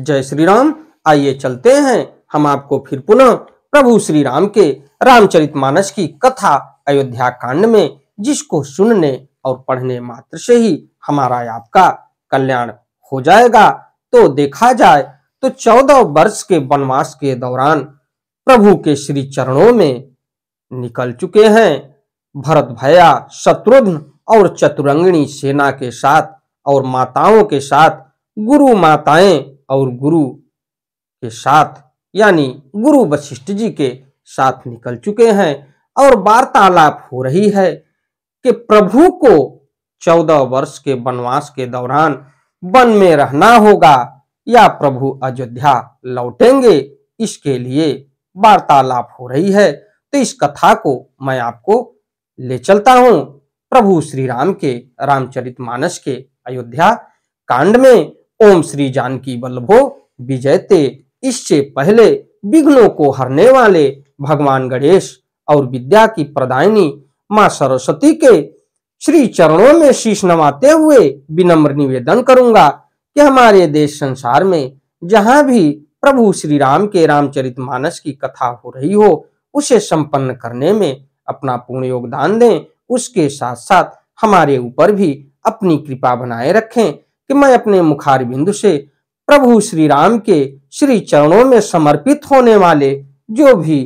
जय श्री राम। आइए चलते हैं हम आपको फिर पुनः प्रभु श्री राम के रामचरितमानस की कथा अयोध्या कांड में, जिसको सुनने और पढ़ने मात्र से ही हमारा आपका कल्याण हो जाएगा। तो देखा जाए तो 14 वर्ष के वनवास के दौरान प्रभु के श्री चरणों में निकल चुके हैं भरत भैया शत्रुघ्न और चतुरंगिणी सेना के साथ और माताओं के साथ, गुरु माताएं और गुरु के साथ यानी गुरु वशिष्ठ जी के साथ निकल चुके हैं। और वार्तालाप हो रही है कि प्रभु को 14 वर्ष के वनवास के दौरान वन में रहना होगा या प्रभु अयोध्या लौटेंगे, इसके लिए वार्तालाप हो रही है। तो इस कथा को मैं आपको ले चलता हूं प्रभु श्री राम के रामचरितमानस के अयोध्या कांड में। ओम श्री जानकी वल्लभो विजयते। इससे पहले विघ्नों को हरने वाले भगवान गणेश और विद्या की प्रदायिनी मां सरस्वती के श्री चरणों में शीश नवाते हुए विनम्र निवेदन करूंगा कि हमारे देश संसार में जहां भी प्रभु श्री राम के रामचरितमानस की कथा हो रही हो, उसे संपन्न करने में अपना पूर्ण योगदान दें। उसके साथ साथ हमारे ऊपर भी अपनी कृपा बनाए रखें कि मैं अपने मुखार बिंदु से प्रभु श्री राम के श्री चरणों में समर्पित होने वाले जो भी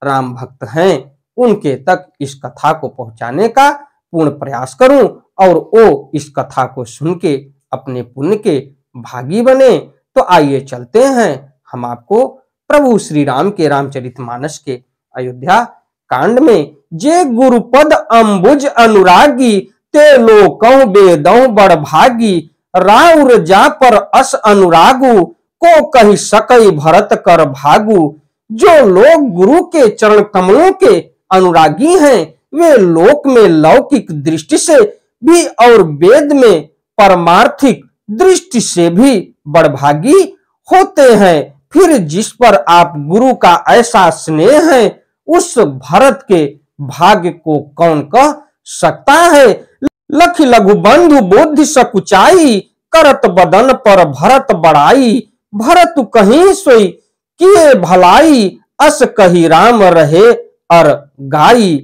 राम भक्त हैं उनके तक इस कथा को पहुंचाने का पूर्ण प्रयास करूं और वो इस कथा को सुन के अपने पुण्य के भागी बने। तो आइए चलते हैं हम आपको प्रभु श्री राम के रामचरितमानस के अयोध्या कांड में। जे गुरुपद अंबुज अनुरागी ते लोकौ बेदौ बड़ भागी, राउर जा पर अस अनुरागु को कही सकई भरत कर भागु। जो लोग गुरु के चरण कमलों के अनुरागी हैं वे लोक में लौकिक दृष्टि से भी और वेद में परमार्थिक दृष्टि से भी बड़भागी होते हैं। फिर जिस पर आप गुरु का ऐसा स्नेह है उस भरत के भाग्य को कौन कह सकता है। लख लघु बंधु बुद्धि सकुचाई, करत बदन पर भरत बड़ाई। भरत कहीं सोई किए भलाई, अस कही राम रहे अर गाई।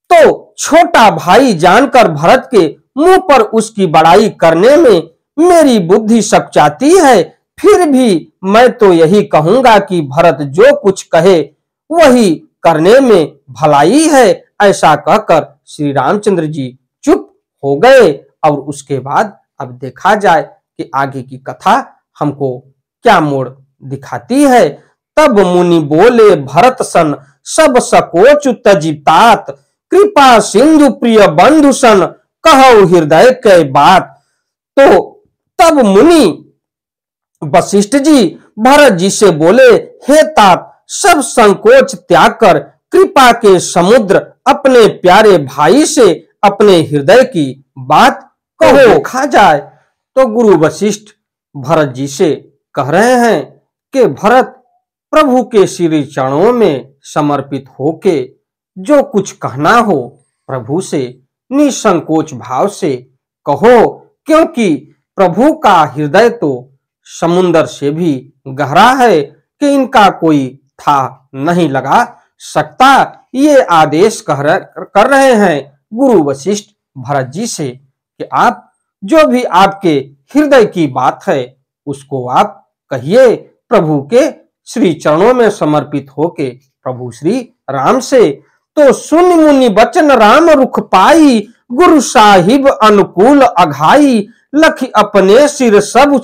तो छोटा भाई जानकर भरत के मुंह पर उसकी बड़ाई करने में मेरी बुद्धि सकुचाती है। फिर भी मैं तो यही कहूंगा कि भरत जो कुछ कहे वही करने में भलाई है। ऐसा कहकर श्री रामचंद्र जी चुप हो गए। और उसके बाद अब देखा जाए कि आगे की कथा हमको क्या मोड़ दिखाती है। तब मुनि बोले भरत सन, सब सकोच तजितात। कृपा सिंधु प्रिय बंधु सन, कहो हृदय के बात। तो तब मुनि वशिष्ठ जी भरत जी से बोले, हे तात, सब संकोच त्याग कर कृपा के समुद्र अपने प्यारे भाई से अपने हृदय की बात कहो। देखा जाए तो गुरु वशिष्ठ भरत जी से कह रहे हैं कि भरत प्रभु के श्री चरणों में समर्पित होके जो कुछ कहना हो प्रभु से निसंकोच भाव से कहो, क्योंकि प्रभु का हृदय तो समुद्र से भी गहरा है कि इनका कोई था नहीं लगा सकता। ये आदेश कर रहे हैं गुरु वशिष्ठ भरत जी से कि आप जो भी आपके हृदय की बात है उसको आप कहिए प्रभु के श्री चरणों में समर्पित होके प्रभु श्री राम से। तो सुन मुनि बचन राम रुख पाई, गुरु साहिब अनुकूल अघाई। लख अपने सिर सब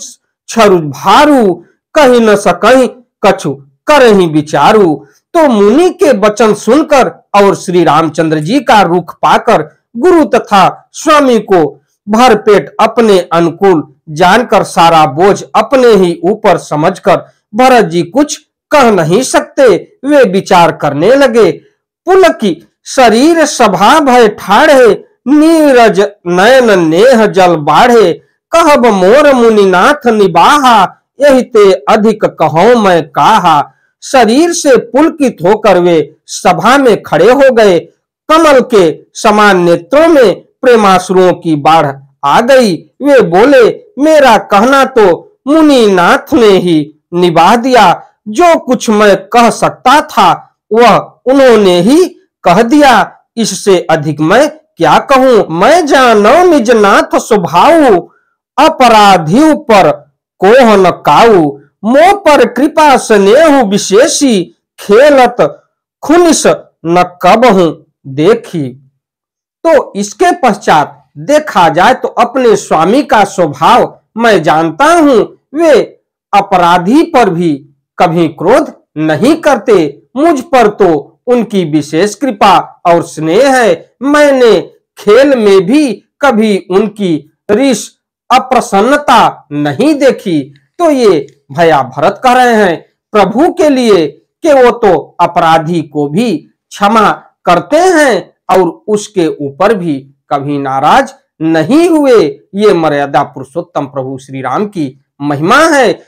छरु भारू, कहीं न सकहीं कछु करहि विचारू। तो मुनि के वचन सुनकर और श्री रामचंद्र जी का रुख पाकर गुरु तथा स्वामी को भरपेट अपने अनुकूल जानकर सारा बोझ अपने ही ऊपर समझकर भरत जी कुछ कह नहीं सकते। वे विचार करने लगे। पुलकी शरीर सभा भय ठाढ़े, नीरज नयन नेह जल बाढ़े। कहब मोर मुनिनाथ निबाहा, यही ते अधिक कहो मैं काहा। शरीर से पुलकित होकर वे सभा में खड़े हो गए। कमल के समान नेत्रों में प्रेमाश्रुओं की बाढ़ आ गई। वे बोले, मेरा कहना तो मुनिनाथ ने ही निभा दिया। जो कुछ मैं कह सकता था वह उन्होंने ही कह दिया। इससे अधिक मैं क्या कहूं। मैं जानो निज नाथ स्वभाव, अपराधी पर कोह न काऊ। मोह पर कृपा स्नेह विशेषी, खेलत खुनिस न कबहू देखी। तो इसके पश्चात देखा जाए तो अपने स्वामी का स्वभाव मैं जानता हूं। वे अपराधी पर भी कभी क्रोध नहीं करते। मुझ पर तो उनकी विशेष कृपा और स्नेह है। मैंने खेल में भी कभी उनकी रीस अप्रसन्नता नहीं देखी। तो ये भैया भरत कह रहे हैं प्रभु के लिए कि वो तो अपराधी को भी क्षमा करते हैं और उसके ऊपर भी कभी नाराज नहीं हुए। ये मर्यादा पुरुषोत्तम प्रभु श्री राम की महिमा है।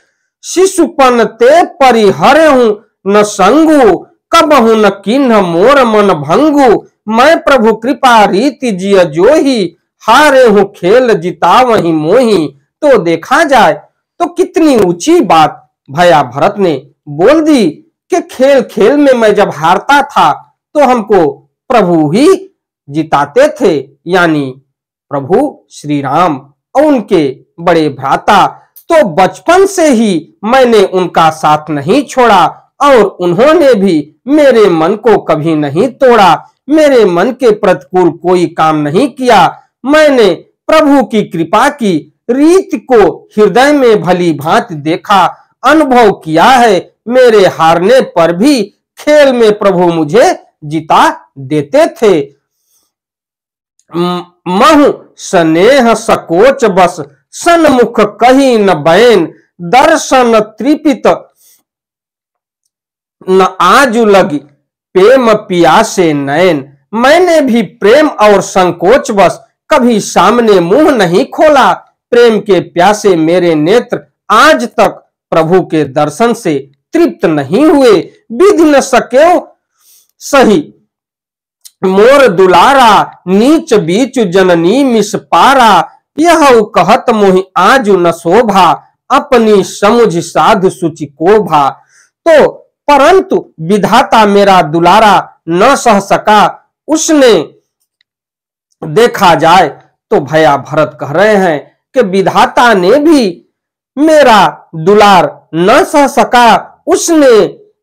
शिशुपन ते परिहरहु न संगु, कबहु न किन्ह मोर मन भंगु। मैं प्रभु कृपा रीति जिय जोही, हारे हूं खेल जिता वही मोही। तो देखा जाए तो कितनी ऊंची बात भैया भरत ने बोल दी कि खेल खेल में मैं जब हारता था तो हमको प्रभु ही जिताते थे, यानी प्रभु श्री राम और उनके बड़े भ्राता। तो बचपन से ही मैंने उनका साथ नहीं छोड़ा और उन्होंने भी मेरे मन को कभी नहीं तोड़ा। मेरे मन के प्रतिकूल कोई काम नहीं किया। मैंने प्रभु की कृपा की रीति को हृदय में भली भांति देखा, अनुभव किया है। मेरे हारने पर भी खेल में प्रभु मुझे जिता देते थे। महु स्नेह सकोच बस, सन्मुख कही न बैन। दर्शन त्रिपित न आजु लगी, प्रेम पियासे नयन। मैंने भी प्रेम और संकोच बस कभी सामने मुंह नहीं खोला। प्रेम के प्यासे मेरे नेत्र आज तक प्रभु के दर्शन से तृप्त नहीं हुए। विधि न सके सही मोर दुलारा, नीच बीच जननी मिस पारा। यह कहत मोहि आजु न शोभा, अपनी समुझ साधु सुचि को भा। तो परंतु विधाता मेरा दुलारा न सह सका। उसने देखा जाए तो भैया भरत कह रहे हैं कि विधाता ने भी मेरा दुलार न सह सका। उसने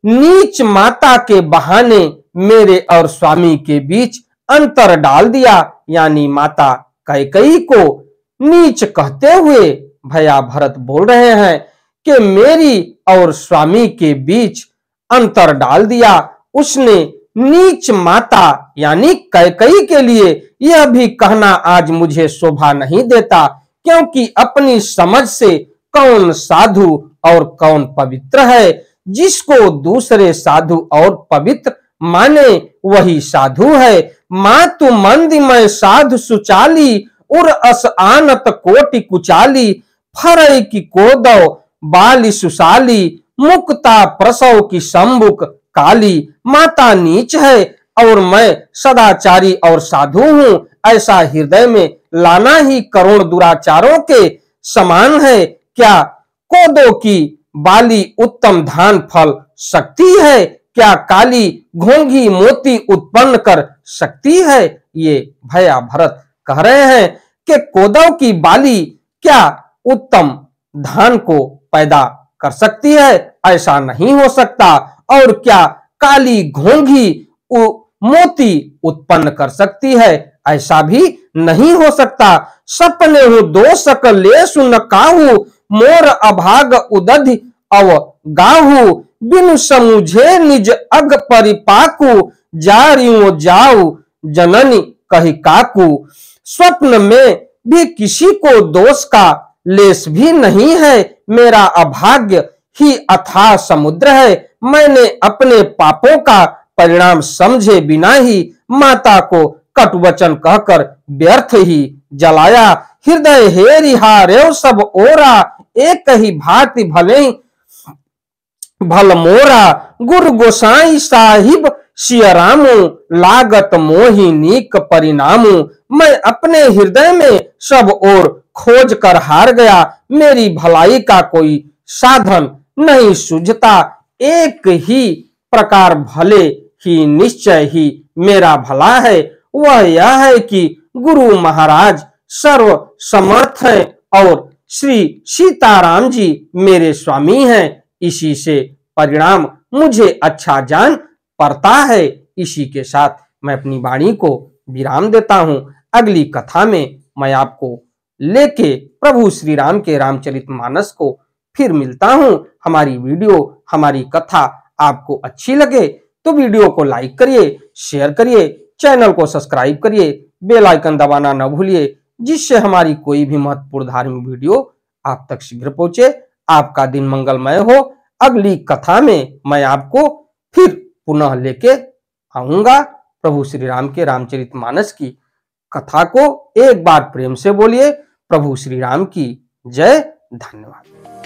नीच माता के बहाने मेरे और स्वामी के बीच अंतर डाल दिया, यानी माता कैकेयी को नीच कहते हुए भैया भरत बोल रहे हैं कि मेरी और स्वामी के बीच अंतर डाल दिया। उसने नीच माता यानी कैकेयी के लिए यह भी कहना आज मुझे शोभा नहीं देता, क्योंकि अपनी समझ से कौन साधु और कौन पवित्र है। जिसको दूसरे साधु और पवित्र माने वही साधु है। मातु मंदी मैं साधु सुचाली, उर अस आनत कोटि कुचाली। फरई की कोदौ बाली सुशाली, मुक्ता प्रसव की संबुक काली। माता नीच है और मैं सदाचारी और साधु हूं, ऐसा हृदय में लाना ही करोड़ दुराचारों के समान है। क्या कोदो की बाली उत्तम धान फल सकती है? क्या काली घोंघी मोती उत्पन्न कर सकती है? ये भैया भरत कह रहे हैं कि कोदो की बाली क्या उत्तम धान को पैदा कर सकती है? ऐसा नहीं हो सकता। और क्या काली घोंघी मोती उत्पन्न कर सकती है? ऐसा भी नहीं हो सकता। सपने हूं दो सकले सुन काहू, मोर अभाग उदधि अव गाहू। बिनु समुझे निज अग परिपाकू, जारियो जाऊ जननी कही काकू। स्वप्न में भी किसी को दोष का लेस भी नहीं है। मेरा अभाग्य ही अथाह समुद्र है। मैंने अपने पापों का परिणाम समझे बिना ही माता को कटु वचन कहकर व्यर्थ ही जलाया। हृदय हेरि हारेव सब ओरा, एक ही भांति भले भल मोरा। गुरु गोसाई साहिब सियरामू, लागत मोहि नीक परिणामू। मैं अपने हृदय में सब ओर खोज कर हार गया, मेरी भलाई का कोई साधन नहीं सूझता, एक ही प्रकार भले ही निश्चय ही मेरा भला है, वह यह है कि गुरु महाराज सर्व समर्थ हैं और श्री सीताराम जी मेरे स्वामी हैं। इसी से परिणाम मुझे अच्छा जान पड़ता है। इसी के साथ मैं अपनी वाणी को विराम देता हूं। अगली कथा में मैं आपको लेके प्रभु श्री राम के रामचरितमानस को फिर मिलता हूं। हमारी वीडियो, हमारी कथा आपको अच्छी लगे तो वीडियो को लाइक करिए, शेयर करिए, चैनल को सब्सक्राइब करिए, बेल आइकन दबाना न भूलिए, जिससे हमारी कोई भी महत्वपूर्ण धार्मिक वीडियो आप तक शीघ्र पहुंचे। आपका दिन मंगलमय हो। अगली कथा में मैं आपको फिर पुनः लेके आऊंगा। प्रभु श्री राम के रामचरितमानस की कथा को एक बार प्रेम से बोलिए। प्रभु श्री राम की जय। धन्यवाद।